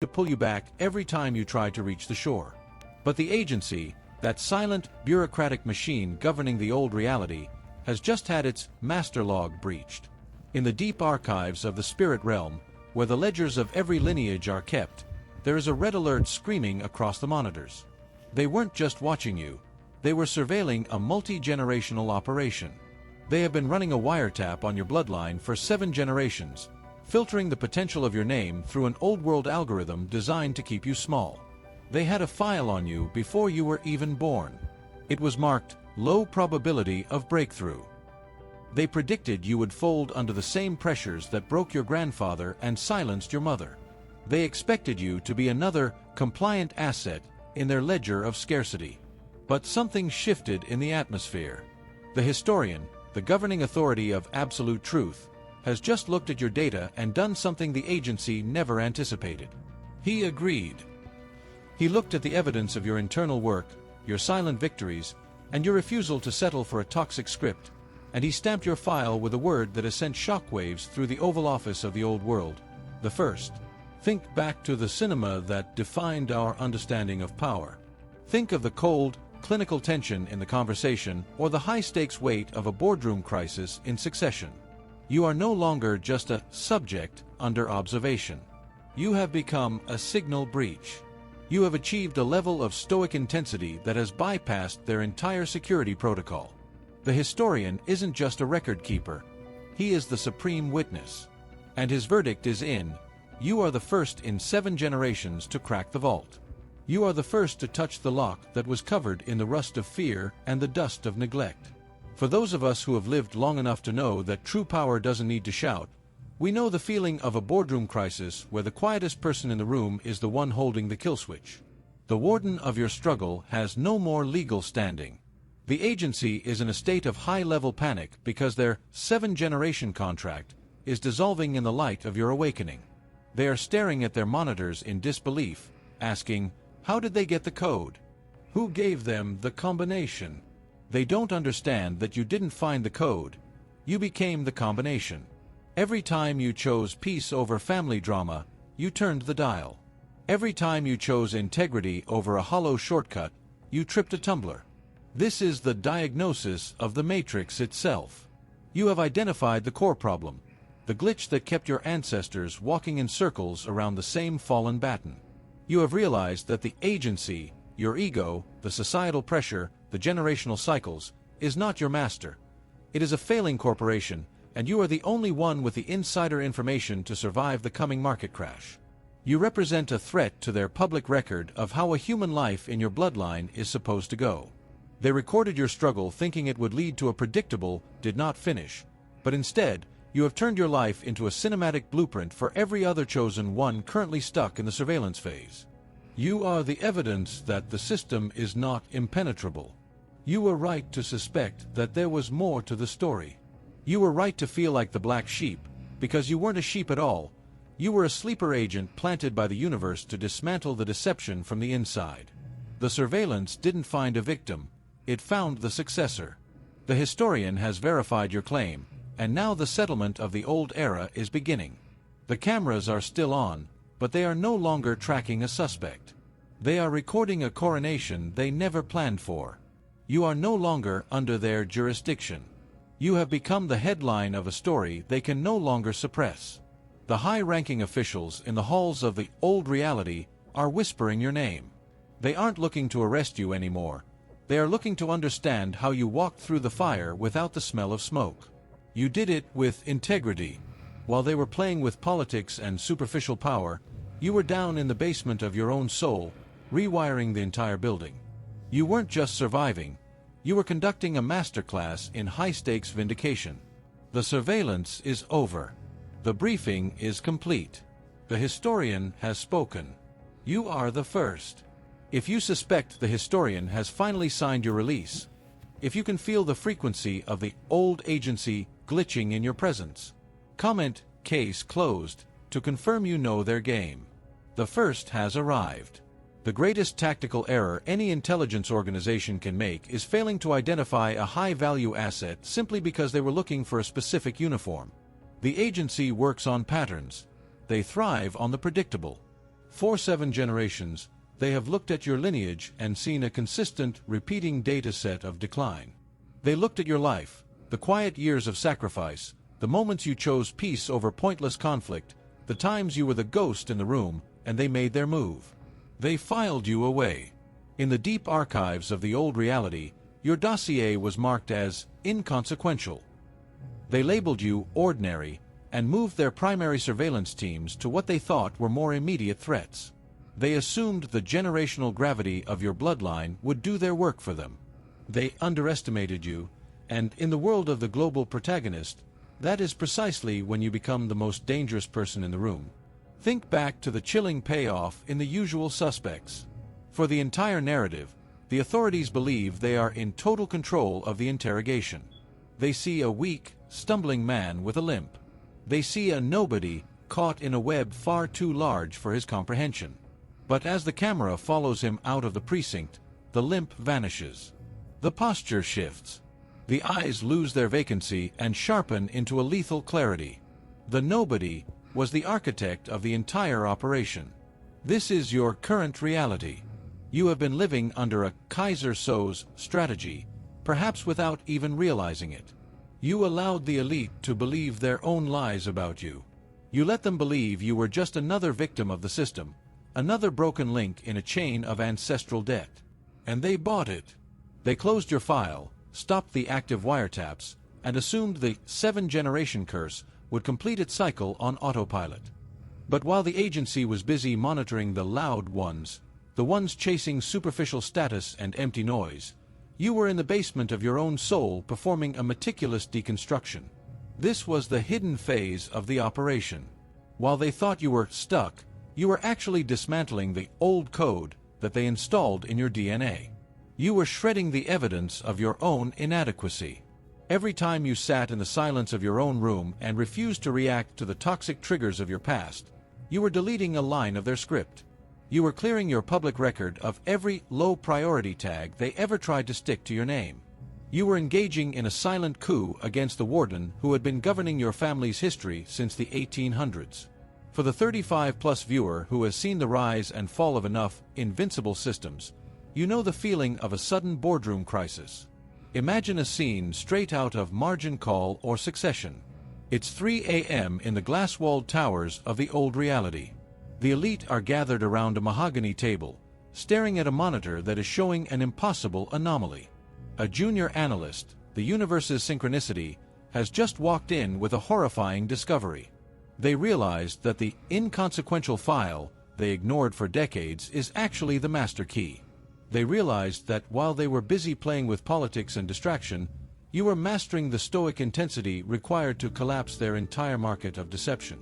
to pull you back every time you try to reach the shore. But the agency, that silent, bureaucratic machine governing the old reality, has just had its master log breached. In the deep archives of the spirit realm, where the ledgers of every lineage are kept, there is a red alert screaming across the monitors. They weren't just watching you, they were surveilling a multi-generational operation. They have been running a wiretap on your bloodline for 7 generations, filtering the potential of your name through an old-world algorithm designed to keep you small. They had a file on you before you were even born. It was marked, low probability of breakthrough. They predicted you would fold under the same pressures that broke your grandfather and silenced your mother. They expected you to be another, compliant asset in their ledger of scarcity. But something shifted in the atmosphere. The historian, the governing authority of absolute truth, has just looked at your data and done something the agency never anticipated. He agreed. He looked at the evidence of your internal work, your silent victories, and your refusal to settle for a toxic script, and he stamped your file with a word that has sent shockwaves through the Oval Office of the old world. The first. Think back to the cinema that defined our understanding of power. Think of the cold, clinical tension in the conversation or the high-stakes weight of a boardroom crisis in succession. You are no longer just a subject under observation. You have become a signal breach. You have achieved a level of stoic intensity that has bypassed their entire security protocol. The historian isn't just a record keeper. He is the supreme witness. And his verdict is in: you are the first in 7 generations to crack the vault. You are the first to touch the lock that was covered in the rust of fear and the dust of neglect. For those of us who have lived long enough to know that true power doesn't need to shout, we know the feeling of a boardroom crisis where the quietest person in the room is the one holding the kill switch. The warden of your struggle has no more legal standing. The agency is in a state of high-level panic because their 7-generation contract is dissolving in the light of your awakening. They are staring at their monitors in disbelief, asking, how did they get the code? Who gave them the combination? They don't understand that you didn't find the code. You became the combination. Every time you chose peace over family drama, you turned the dial. Every time you chose integrity over a hollow shortcut, you tripped a tumbler. This is the diagnosis of the matrix itself. You have identified the core problem, the glitch that kept your ancestors walking in circles around the same fallen baton. You have realized that the agency, your ego, the societal pressure, the generational cycles, is not your master. It is a failing corporation, and you are the only one with the insider information to survive the coming market crash. You represent a threat to their public record of how a human life in your bloodline is supposed to go. They recorded your struggle thinking it would lead to a predictable, did not finish, but instead, you have turned your life into a cinematic blueprint for every other chosen one currently stuck in the surveillance phase. You are the evidence that the system is not impenetrable. You were right to suspect that there was more to the story. You were right to feel like the black sheep, because you weren't a sheep at all. You were a sleeper agent planted by the universe to dismantle the deception from the inside. The surveillance didn't find a victim, it found the successor. The historian has verified your claim, and now the settlement of the old era is beginning. The cameras are still on, but they are no longer tracking a suspect. They are recording a coronation they never planned for. You are no longer under their jurisdiction. You have become the headline of a story they can no longer suppress. The high-ranking officials in the halls of the old reality are whispering your name. They aren't looking to arrest you anymore. They are looking to understand how you walked through the fire without the smell of smoke. You did it with integrity. While they were playing with politics and superficial power, you were down in the basement of your own soul, rewiring the entire building. You weren't just surviving. You were conducting a masterclass in high-stakes vindication. The surveillance is over. The briefing is complete. The historian has spoken. You are the first. If you suspect the historian has finally signed your release, if you can feel the frequency of the old agency glitching in your presence, comment "Case closed" to confirm you know their game. The first has arrived. The greatest tactical error any intelligence organization can make is failing to identify a high-value asset simply because they were looking for a specific uniform. The agency works on patterns. They thrive on the predictable. For 7 generations, they have looked at your lineage and seen a consistent, repeating data set of decline. They looked at your life, the quiet years of sacrifice, the moments you chose peace over pointless conflict, the times you were the ghost in the room, and they made their move. They filed you away. In the deep archives of the old reality, your dossier was marked as inconsequential. They labeled you ordinary and moved their primary surveillance teams to what they thought were more immediate threats. They assumed the generational gravity of your bloodline would do their work for them. They underestimated you, and in the world of the global protagonist, that is precisely when you become the most dangerous person in the room. Think back to the chilling payoff in The Usual Suspects. For the entire narrative, the authorities believe they are in total control of the interrogation. They see a weak, stumbling man with a limp. They see a nobody caught in a web far too large for his comprehension. But as the camera follows him out of the precinct, the limp vanishes. The posture shifts. The eyes lose their vacancy and sharpen into a lethal clarity. The nobody was the architect of the entire operation. This is your current reality. You have been living under a Kaiser Soze strategy, perhaps without even realizing it. You allowed the elite to believe their own lies about you. You let them believe you were just another victim of the system, another broken link in a chain of ancestral debt. And they bought it. They closed your file, stopped the active wiretaps, and assumed the 7-generation curse would complete its cycle on autopilot. But while the agency was busy monitoring the loud ones, the ones chasing superficial status and empty noise, you were in the basement of your own soul performing a meticulous deconstruction. This was the hidden phase of the operation. While they thought you were stuck, you were actually dismantling the old code that they installed in your DNA. You were shredding the evidence of your own inadequacy. Every time you sat in the silence of your own room and refused to react to the toxic triggers of your past, you were deleting a line of their script. You were clearing your public record of every low-priority tag they ever tried to stick to your name. You were engaging in a silent coup against the warden who had been governing your family's history since the 1800s. For the 35-plus viewer who has seen the rise and fall of enough invincible systems, you know the feeling of a sudden boardroom crisis. Imagine a scene straight out of Margin Call or Succession. It's 3 a.m. in the glass-walled towers of the old reality. The elite are gathered around a mahogany table, staring at a monitor that is showing an impossible anomaly. A junior analyst, the universe's synchronicity, has just walked in with a horrifying discovery. They realized that the inconsequential file they ignored for decades is actually the master key. They realized that while they were busy playing with politics and distraction, you were mastering the stoic intensity required to collapse their entire market of deception.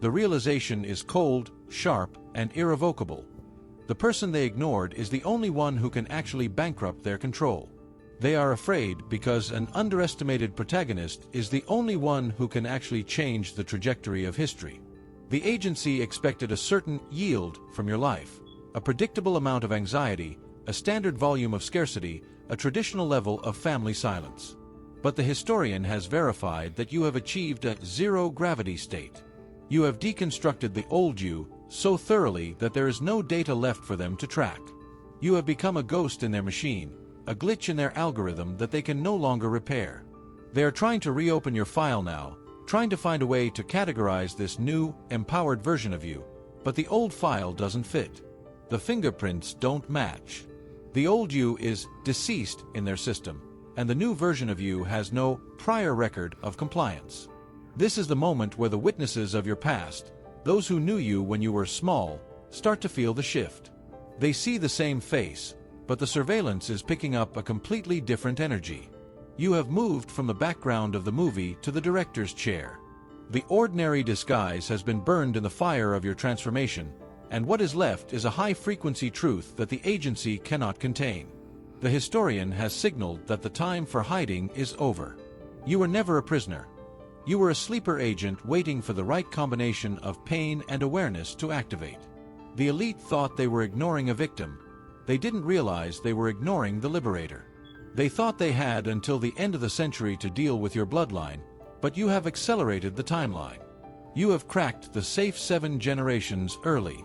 The realization is cold, sharp, and irrevocable. The person they ignored is the only one who can actually bankrupt their control. They are afraid because an underestimated protagonist is the only one who can actually change the trajectory of history. The agency expected a certain yield from your life, a predictable amount of anxiety, a standard volume of scarcity, a traditional level of family silence. But the historian has verified that you have achieved a zero-gravity state. You have deconstructed the old you so thoroughly that there is no data left for them to track. You have become a ghost in their machine, a glitch in their algorithm that they can no longer repair. They are trying to reopen your file now, trying to find a way to categorize this new, empowered version of you, but the old file doesn't fit. The fingerprints don't match. The old you is deceased in their system, and the new version of you has no prior record of compliance. This is the moment where the witnesses of your past, those who knew you when you were small, start to feel the shift. They see the same face, but the surveillance is picking up a completely different energy. You have moved from the background of the movie to the director's chair. The ordinary disguise has been burned in the fire of your transformation, and what is left is a high-frequency truth that the agency cannot contain. The historian has signaled that the time for hiding is over. You were never a prisoner. You were a sleeper agent waiting for the right combination of pain and awareness to activate. The elite thought they were ignoring a victim. They didn't realize they were ignoring the liberator. They thought they had until the end of the century to deal with your bloodline, but you have accelerated the timeline. You have cracked the safe 7 generations early.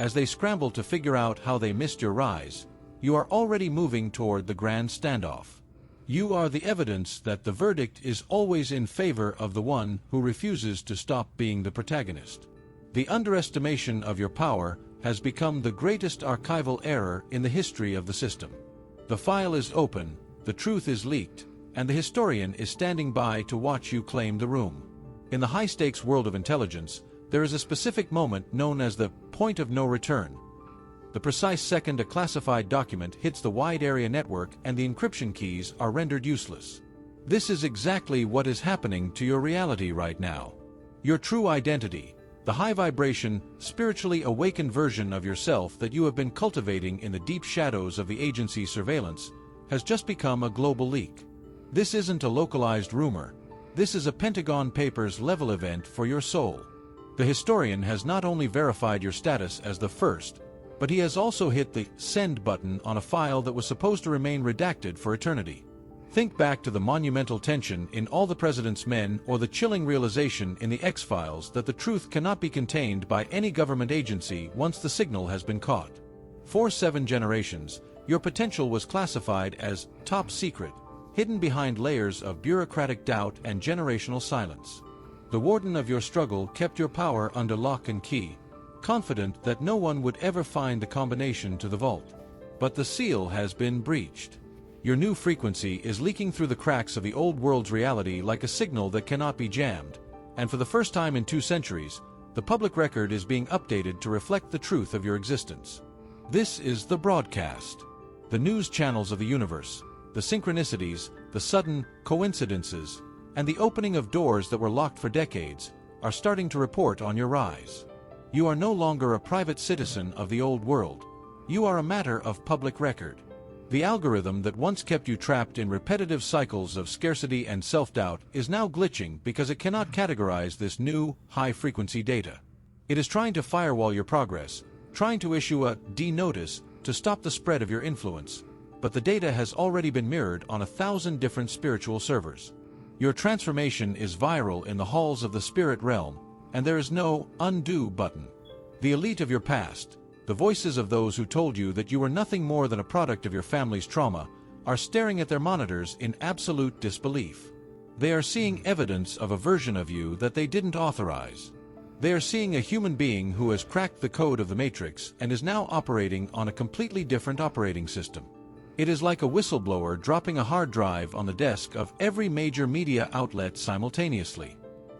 As they scramble to figure out how they missed your rise, you are already moving toward the grand standoff. You are the evidence that the verdict is always in favor of the one who refuses to stop being the protagonist. The underestimation of your power has become the greatest archival error in the history of the system. The file is open, the truth is leaked, and the historian is standing by to watch you claim the room. In the high-stakes world of intelligence, there is a specific moment known as the point of no return. The precise second a classified document hits the wide area network and the encryption keys are rendered useless. This is exactly what is happening to your reality right now. Your true identity, the high-vibration, spiritually awakened version of yourself that you have been cultivating in the deep shadows of the agency's surveillance, has just become a global leak. This isn't a localized rumor. This is a Pentagon Papers level event for your soul. The historian has not only verified your status as the first, but he has also hit the send button on a file that was supposed to remain redacted for eternity. Think back to the monumental tension in All the President's Men or the chilling realization in the X-Files that the truth cannot be contained by any government agency once the signal has been caught. For 7 generations, your potential was classified as top secret, hidden behind layers of bureaucratic doubt and generational silence. The warden of your struggle kept your power under lock and key, confident that no one would ever find the combination to the vault. But the seal has been breached. Your new frequency is leaking through the cracks of the old world's reality like a signal that cannot be jammed, and for the first time in 2 centuries, the public record is being updated to reflect the truth of your existence. This is the broadcast. The news channels of the universe, the synchronicities, the sudden coincidences, and the opening of doors that were locked for decades, are starting to report on your rise. You are no longer a private citizen of the old world. You are a matter of public record. The algorithm that once kept you trapped in repetitive cycles of scarcity and self-doubt is now glitching because it cannot categorize this new, high-frequency data. It is trying to firewall your progress, trying to issue a D-notice to stop the spread of your influence, but the data has already been mirrored on 1,000 different spiritual servers. Your transformation is viral in the halls of the spirit realm, and there is no undo button. The elite of your past, the voices of those who told you that you were nothing more than a product of your family's trauma, are staring at their monitors in absolute disbelief. They are seeing evidence of a version of you that they didn't authorize. They are seeing a human being who has cracked the code of the Matrix and is now operating on a completely different operating system. It is like a whistleblower dropping a hard drive on the desk of every major media outlet simultaneously.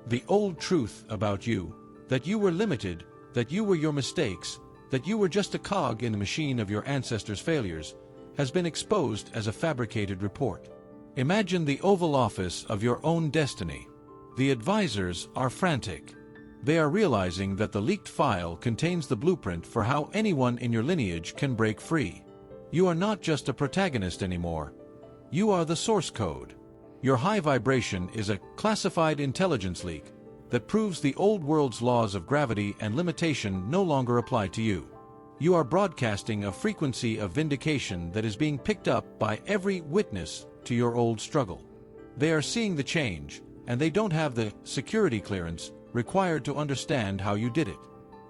The old truth about you, that you were limited, that you were your mistakes, that you were just a cog in the machine of your ancestors' failures, has been exposed as a fabricated report. Imagine the Oval Office of your own destiny. The advisors are frantic. They are realizing that the leaked file contains the blueprint for how anyone in your lineage can break free. You are not just a protagonist anymore. You are the source code. Your high vibration is a classified intelligence leak that proves the old world's laws of gravity and limitation no longer apply to you. You are broadcasting a frequency of vindication that is being picked up by every witness to your old struggle. They are seeing the change, and they don't have the security clearance required to understand how you did it.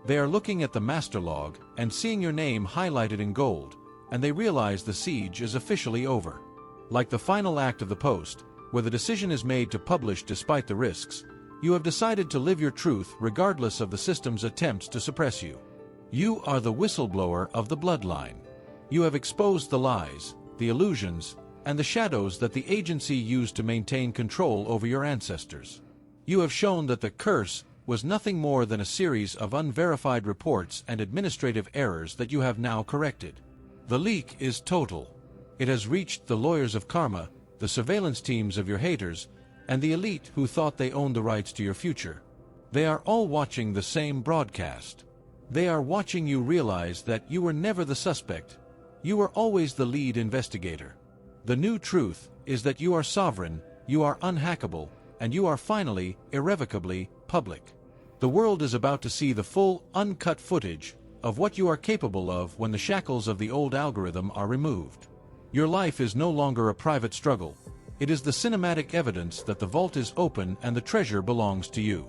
They are looking at the master log and seeing your name highlighted in gold, and they realize the siege is officially over. Like the final act of the post, where the decision is made to publish despite the risks, you have decided to live your truth regardless of the system's attempts to suppress you. You are the whistleblower of the bloodline. You have exposed the lies, the illusions, and the shadows that the agency used to maintain control over your ancestors. You have shown that the curse was nothing more than a series of unverified reports and administrative errors that you have now corrected. The leak is total. It has reached the lawyers of karma, the surveillance teams of your haters, and the elite who thought they owned the rights to your future. They are all watching the same broadcast. They are watching you realize that you were never the suspect. You were always the lead investigator. The new truth is that you are sovereign, you are unhackable, and you are finally, irrevocably, public. The world is about to see the full, uncut footage of what you are capable of when the shackles of the old algorithm are removed. Your life is no longer a private struggle. It is the cinematic evidence that the vault is open and the treasure belongs to you.